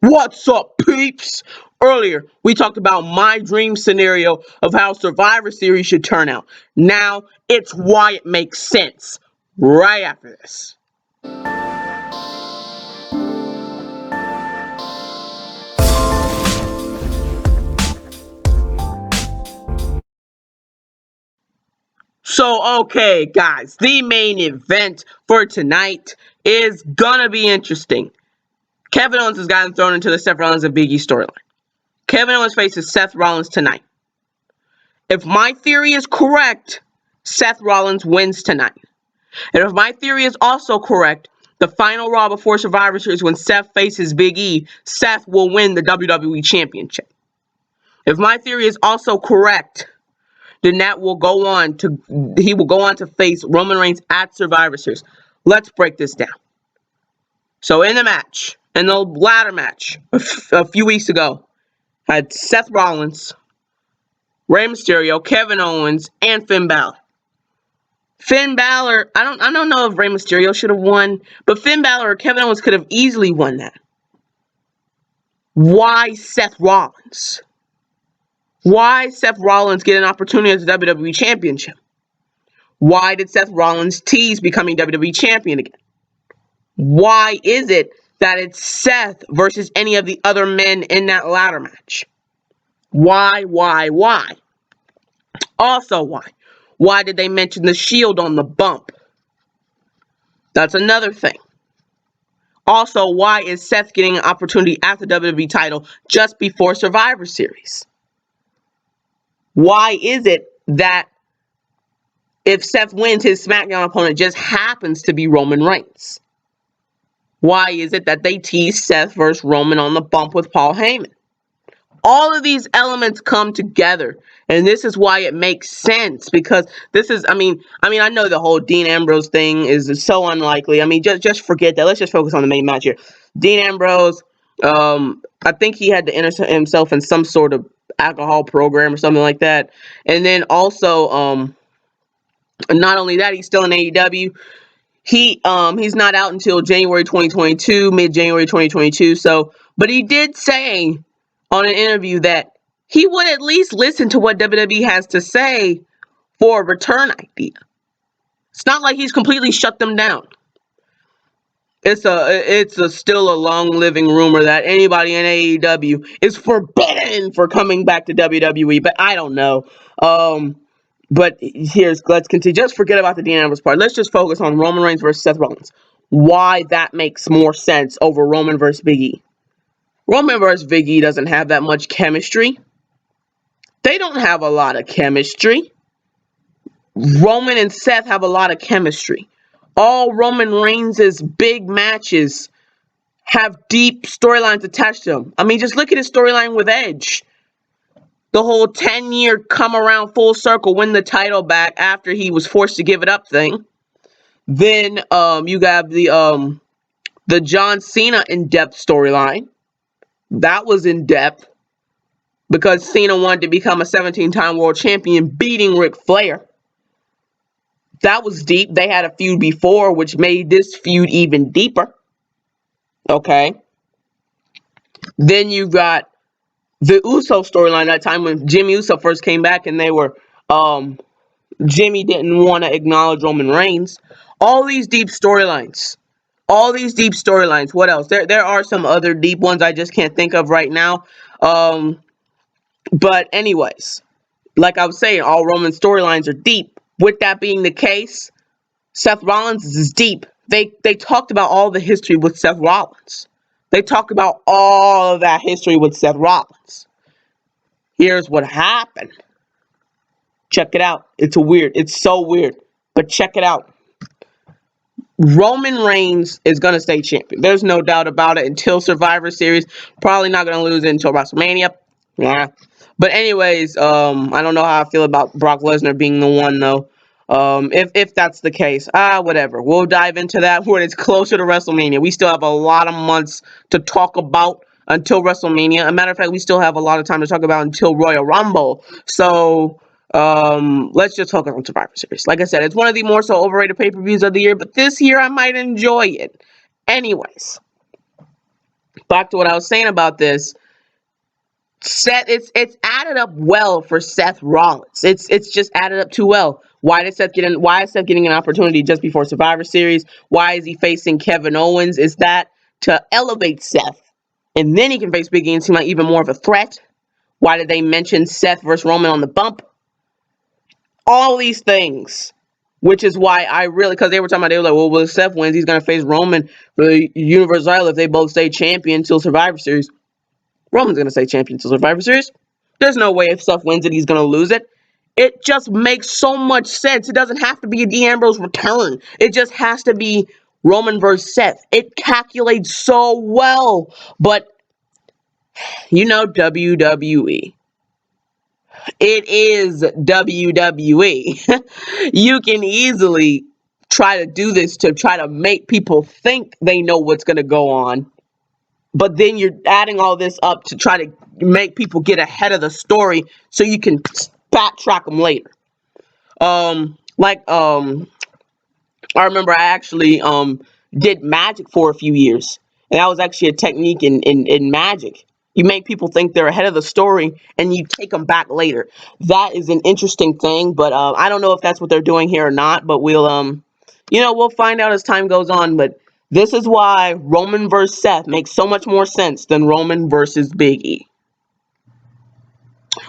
What's up, peeps? Earlier, we talked about my dream scenario of how Survivor Series should turn out. Now, it's why it makes sense. Right after this. So, okay, guys, the main event for tonight is gonna be interesting. Kevin Owens has gotten thrown into the Seth Rollins and Big E storyline. Kevin Owens faces Seth Rollins tonight. If my theory is correct, Seth Rollins wins tonight. And if my theory is also correct, the final Raw before Survivor Series when Seth faces Big E, Seth will win the WWE Championship. If my theory is also correct, then he will go on to face Roman Reigns at Survivor Series. Let's break this down. So in the ladder match a few weeks ago, had Seth Rollins, Rey Mysterio, Kevin Owens, and Finn Balor. Finn Balor, I don't know if Rey Mysterio should have won, but Finn Balor or Kevin Owens could have easily won that. Why Seth Rollins? Why Seth Rollins get an opportunity at the WWE Championship? Why did Seth Rollins tease becoming WWE Champion again? Why is it that it's Seth versus any of the other men in that ladder match? Why? Also, why? Why did they mention the Shield on the bump? That's another thing. Also, why is Seth getting an opportunity at the WWE title just before Survivor Series? Why is it that if Seth wins, his SmackDown opponent just happens to be Roman Reigns? Why is it that they tease Seth versus Roman on the bump with Paul Heyman? All of these elements come together, and this is why it makes sense, because this is, I know the whole Dean Ambrose thing is so unlikely. Just forget that. Let's just focus on the main match here. Dean Ambrose, I think he had to enter himself in some sort of alcohol program or something like that. And then also, not only that, he's still in AEW. He's not out until January 2022, mid-January 2022. So, but he did say on an interview that he would at least listen to what WWE has to say for a return idea. It's not like he's completely shut them down. It's still a long living rumor that anybody in AEW is forbidden for coming back to WWE, but I don't know. But let's continue. Just forget about the Dean Ambrose part. Let's just focus on Roman Reigns versus Seth Rollins. Why that makes more sense over Roman versus Big E. Roman versus Big E doesn't have that much chemistry. They don't have a lot of chemistry. Roman and Seth have a lot of chemistry. All Roman Reigns' big matches have deep storylines attached to them. Just look at his storyline with Edge. The whole 10-year come around full circle, win the title back after he was forced to give it up thing. Then you got the John Cena in-depth storyline. That was in-depth because Cena wanted to become a 17-time world champion, beating Ric Flair. That was deep. They had a feud before, which made this feud even deeper. Okay. Then you got the Uso storyline, that time when Jimmy Uso first came back and they were, Jimmy didn't want to acknowledge Roman Reigns. All these deep storylines. What else? There are some other deep ones I just can't think of right now. But anyways, like I was saying, all Roman storylines are deep. With that being the case, Seth Rollins is deep. They talked about all the history with Seth Rollins. They talked about all of that history with Seth Rollins. Here's what happened. Check it out. It's so weird. But check it out. Roman Reigns is going to stay champion. There's no doubt about it until Survivor Series. Probably not going to lose it until WrestleMania. Yeah. But anyways, I don't know how I feel about Brock Lesnar being the one, though. If that's the case, whatever. We'll dive into that when it's closer to WrestleMania. We still have a lot of months to talk about until WrestleMania. As a matter of fact, we still have a lot of time to talk about until Royal Rumble. So, let's just focus on Survivor Series. Like I said, it's one of the more so overrated pay-per-views of the year, but this year I might enjoy it. Anyways, back to what I was saying about this. It's added up well for Seth Rollins. It's just added up too well. Why is Seth getting an opportunity just before Survivor Series? Why is he facing Kevin Owens? Is that to elevate Seth? And then he can face Big E and seem like even more of a threat. Why did they mention Seth versus Roman on the bump? All these things. Which is why I really, because they were talking about, they were like, well, if Seth wins, he's going to face Roman for the Universal title if they both stay champion until Survivor Series. Roman's going to stay champion until Survivor Series. There's no way if Seth wins it, he's going to lose it. It just makes so much sense. It doesn't have to be a Dean Ambrose return. It just has to be Roman versus Seth. It calculates so well. But, WWE. It is WWE. You can easily try to do this to try to make people think they know what's going to go on. But then you're adding all this up to try to make people get ahead of the story so you can backtrack them later. I remember I actually did magic for a few years, and that was actually a technique in magic. You make people think they're ahead of the story, and you take them back later. That is an interesting thing, but I don't know if that's what they're doing here or not. But we'll find out as time goes on. But this is why Roman versus Seth makes so much more sense than Roman versus Big E.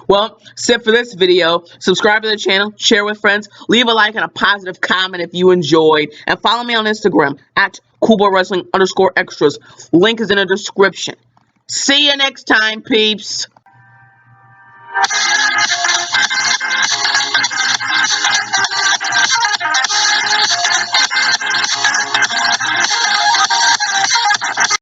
Well, that's it for this video. Subscribe to the channel, share with friends, leave a like and a positive comment if you enjoyed, and follow me on Instagram at CoolBoyWrestling_extras. Link is in the description. See you next time, peeps.